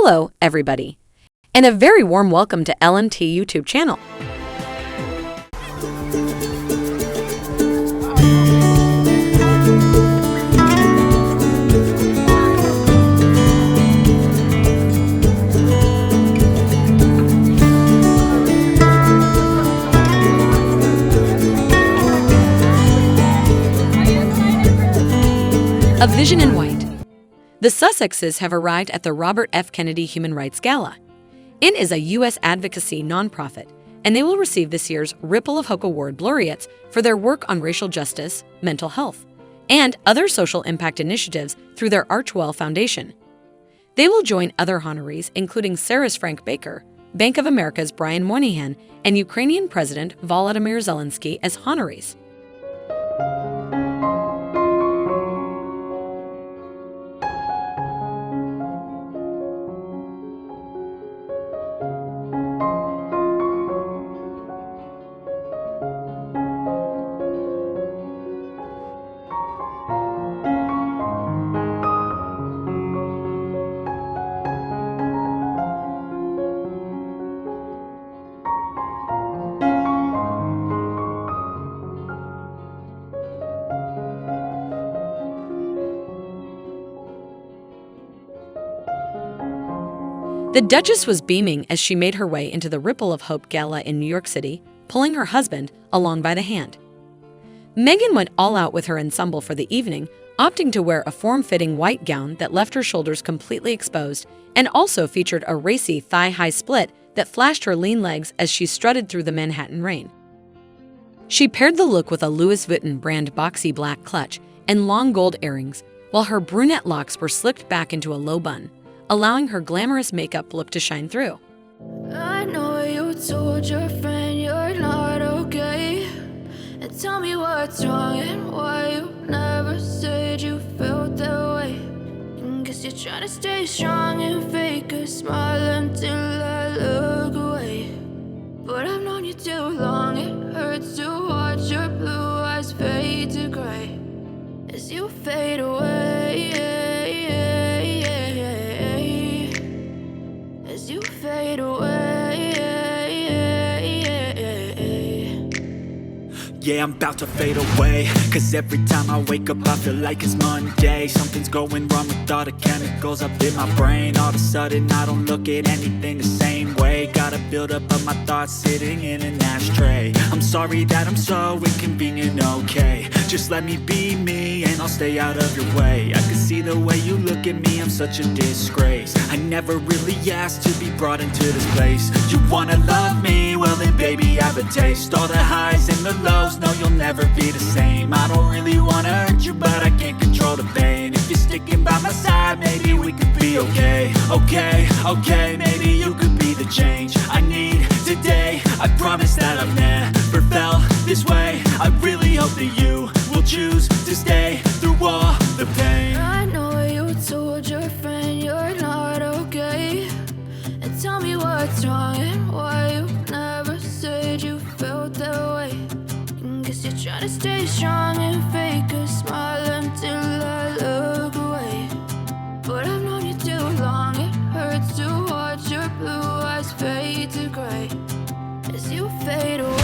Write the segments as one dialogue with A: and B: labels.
A: Hello, everybody, and a very warm welcome to LNT YouTube channel. A Vision in White. The Sussexes have arrived at the Robert F. Kennedy Human Rights Gala. IT is a U.S. advocacy nonprofit, and they will receive this year's Ripple of Hope Award laureates for their work on racial justice, mental health, and other social impact initiatives through their Archwell Foundation. They will join other honorees, including Sarah's Frank Baker, Bank of America's Brian Moynihan, and Ukrainian President Volodymyr Zelensky as honorees. The Duchess was beaming as she made her way into the Ripple of Hope Gala in New York City, pulling her husband along by the hand. Meghan went all out with her ensemble for the evening, opting to wear a form-fitting white gown that left her shoulders completely exposed and also featured a racy thigh-high split that flashed her lean legs as she strutted through the Manhattan rain. She paired the look with a Louis Vuitton brand boxy black clutch and long gold earrings, while her brunette locks were slicked back into a low bun, allowing her glamorous makeup look to shine through.
B: I know you told your friend you're not okay, and tell me what's wrong and why you never said you felt that way. And guess you're trying to stay strong and fake a smile until I look away. But I've known you too long, it hurts to watch your blue eyes fade to gray as you fade away. Fade away.
C: Yeah, I'm about to fade away, cause every time I wake up I feel like it's Monday. Something's going wrong with all the chemicals up in my brain. All of a sudden I don't look at anything the same way. Got a buildup of my thoughts sitting in an ashtray. I'm sorry that I'm so inconvenient, okay. Just let me be me and I'll stay out of your way. I can see the way you look at me, I'm such a disgrace. I never really asked to be brought into this place. You wanna love me? Well then baby I have a taste. All the highs and the lows, no you'll never be the same. I don't really wanna hurt you but I can't control the pain. If you're sticking by my side maybe we could be okay. Okay, maybe you could be the change I need today. I promise that I've never felt this way. I really hope that you will choose to stay through all the pain.
B: I know you told your friend you're not okay, and tell me what's wrong and why you never said you felt that way. And guess you're trying to stay strong and fake a smile until I look away. But I've known you too long, it hurts to watch your blue eyes fade to gray as you fade away.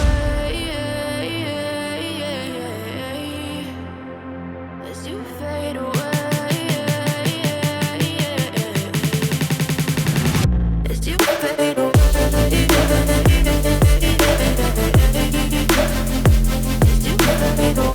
B: As you fade away. As you fade away. As you fade away.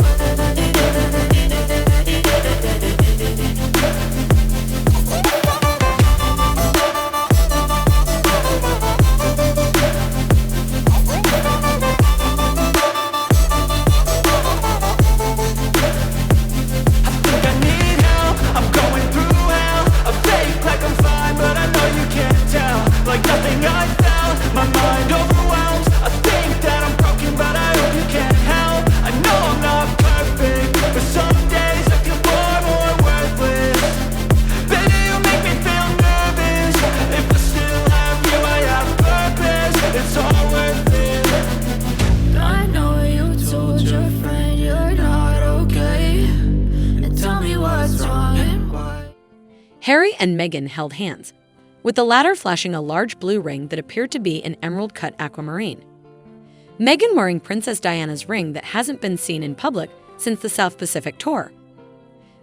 A: Harry and Meghan held hands. with the latter flashing a large blue ring that appeared to be an emerald-cut aquamarine. Meghan wearing Princess Diana's ring that hasn't been seen in public since the South Pacific tour.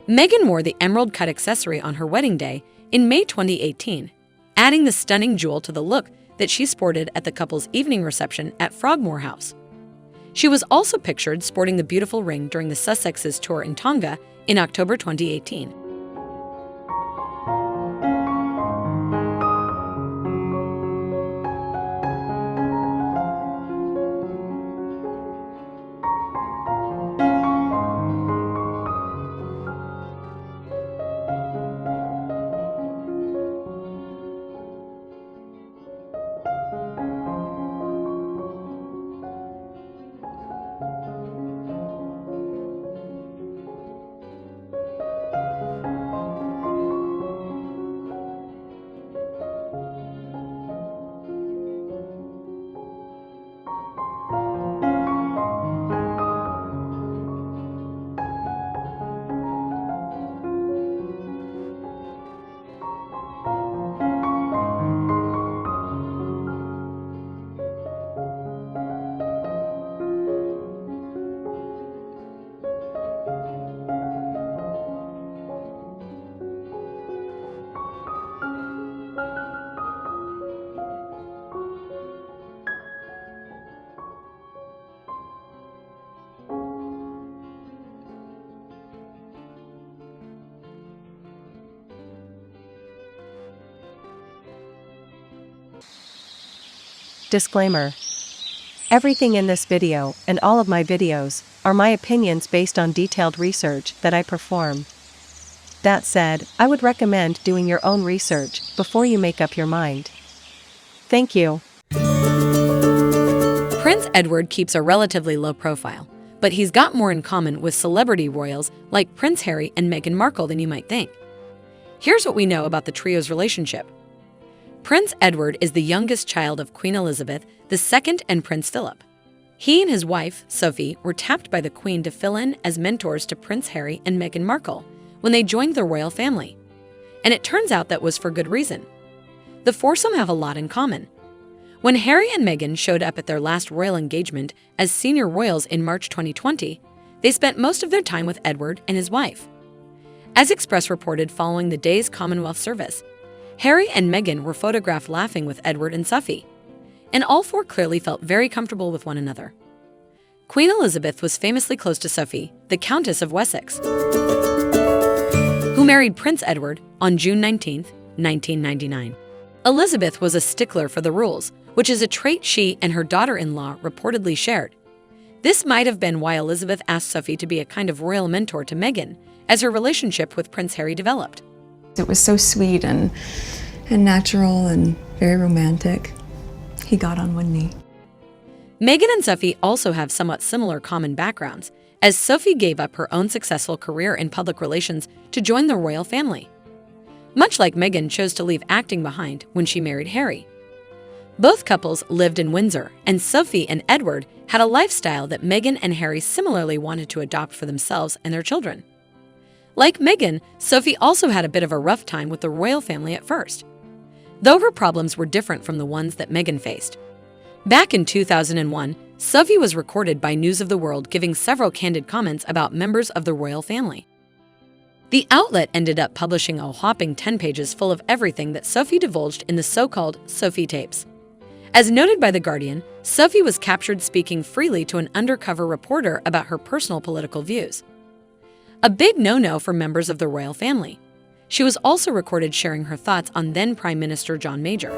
A: Meghan wore the emerald-cut accessory on her wedding day in May 2018, adding the stunning jewel to the look that she sported at the couple's evening reception at Frogmore House. She was also pictured sporting the beautiful ring during the Sussexes tour in Tonga in October 2018.
D: Disclaimer. Everything in this video, and all of my videos, are my opinions based on detailed research that I perform. That said, I would recommend doing your own research before you make up your mind. Thank you.
A: Prince Edward keeps a relatively low profile, but he's got more in common with celebrity royals like Prince Harry and Meghan Markle than you might think. Here's what we know about the trio's relationship. Prince Edward is the youngest child of Queen Elizabeth II and Prince Philip. He and his wife, Sophie, were tapped by the Queen to fill in as mentors to Prince Harry and Meghan Markle when they joined the royal family. And it turns out that was for good reason. The foursome have a lot in common. When Harry and Meghan showed up at their last royal engagement as senior royals in March 2020, they spent most of their time with Edward and his wife. As Express reported following the day's Commonwealth service, Harry and Meghan were photographed laughing with Edward and Sophie, and all four clearly felt very comfortable with one another. Queen Elizabeth was famously close to Sophie, the Countess of Wessex, who married Prince Edward on June 19, 1999. Elizabeth was a stickler for the rules, which is a trait she and her daughter-in-law reportedly shared. This might have been why Elizabeth asked Sophie to be a kind of royal mentor to Meghan as her relationship with Prince Harry developed.
E: It was so sweet and natural and very romantic. He got on one knee.
A: Meghan and Sophie also have somewhat similar common backgrounds, as Sophie gave up her own successful career in public relations to join the royal family. Much like Meghan chose to leave acting behind when she married Harry. Both couples lived in Windsor, and Sophie and Edward had a lifestyle that Meghan and Harry similarly wanted to adopt for themselves and their children. Like Meghan, Sophie also had a bit of a rough time with the royal family at first, though her problems were different from the ones that Meghan faced. Back in 2001, Sophie was recorded by News of the World giving several candid comments about members of the royal family. The outlet ended up publishing a whopping 10 pages full of everything that Sophie divulged in the so-called Sophie tapes. As noted by The Guardian, Sophie was captured speaking freely to an undercover reporter about her personal political views. A big no-no for members of the royal family. She was also recorded sharing her thoughts on then Prime Minister John Major.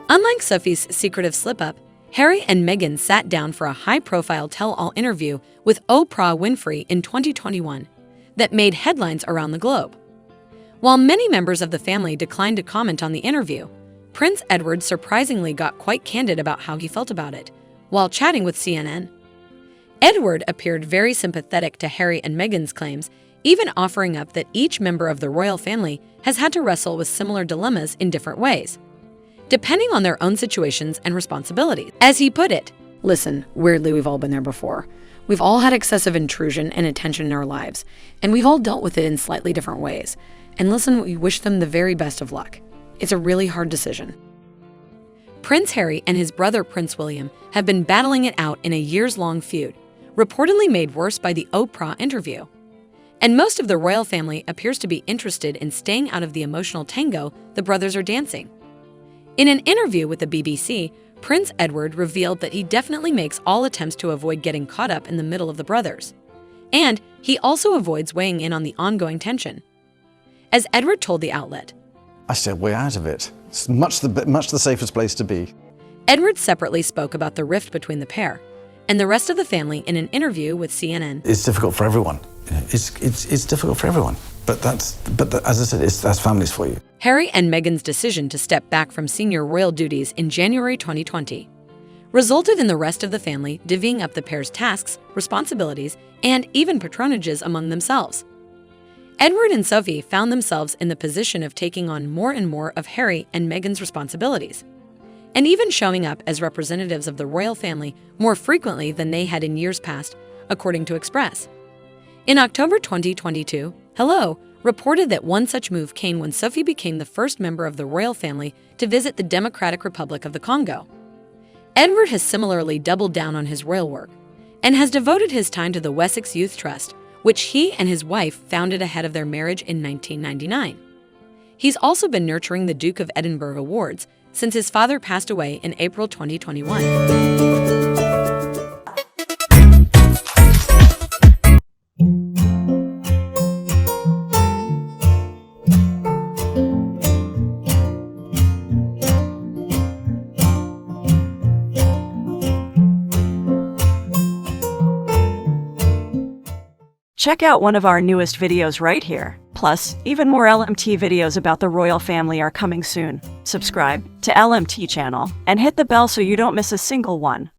A: Unlike Sophie's secretive slip-up, Harry and Meghan sat down for a high-profile tell-all interview with Oprah Winfrey in 2021 that made headlines around the globe. While many members of the family declined to comment on the interview, Prince Edward surprisingly got quite candid about how he felt about it while chatting with CNN. Edward appeared very sympathetic to Harry and Meghan's claims, even offering up that each member of the royal family has had to wrestle with similar dilemmas in different ways, depending on their own situations and responsibilities. As he put it, "Listen, weirdly, we've all been there before. We've all had excessive intrusion and attention in our lives, and we've all dealt with it in slightly different ways. And listen, we wish them the very best of luck. It's a really hard decision. Prince Harry and his brother Prince William have been battling it out in a years-long feud, reportedly made worse by the Oprah interview. And most of the royal family appears to be interested in staying out of the emotional tango the brothers are dancing. In an interview with the BBC, Prince Edward revealed that he definitely makes all attempts to avoid getting caught up in the middle of the brothers. And he also avoids weighing in on the ongoing tension. As Edward told the outlet,
F: I stay way out of it. It's much the safest place to be.
A: Edward separately spoke about the rift between the pair and the rest of the family in an interview with CNN.
F: It's difficult for everyone. It's difficult for everyone. But as I said, that's families for you.
A: Harry and Meghan's decision to step back from senior royal duties in January 2020 resulted in the rest of the family divvying up the pair's tasks, responsibilities, and even patronages among themselves. Edward and Sophie found themselves in the position of taking on more and more of Harry and Meghan's responsibilities, and even showing up as representatives of the royal family more frequently than they had in years past, according to Express. In October 2022, Hello reported that one such move came when Sophie became the first member of the royal family to visit the Democratic Republic of the Congo. Edward has similarly doubled down on his royal work and has devoted his time to the Wessex Youth Trust, which he and his wife founded ahead of their marriage in 1999. He's also been nurturing the Duke of Edinburgh Awards since his father passed away in April 2021.
G: Check out one of our newest videos right here. Plus, even more LMT videos about the royal family are coming soon. Subscribe to LMT channel and hit the bell so you don't miss a single one.